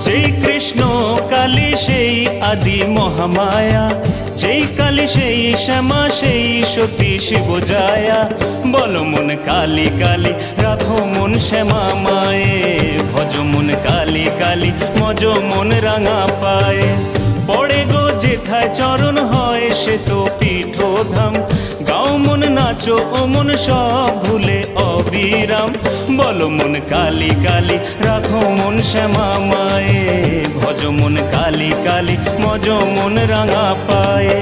যেই কৃষ্ণ কালী সেই আদি মহামায়া, যেই কালী সেই শ্যামা সেই সতী শিব জায়া। বলো মন কালী কালী রাখো মন শ্যামা মায়ে, ভজ মন কালী কালী মজ মন রাঙা পায়ে। পড়ে গো যেথায় চরণ হয় সে তো পীঠধাম, গাও মন নাচো ও মন সব ভুলে অবিরাম। বলো মন কালী কালী রাখো মন শ্যামা মায়ে, ভজ মন কালী কালী মজ মন রাঙা পায়ে।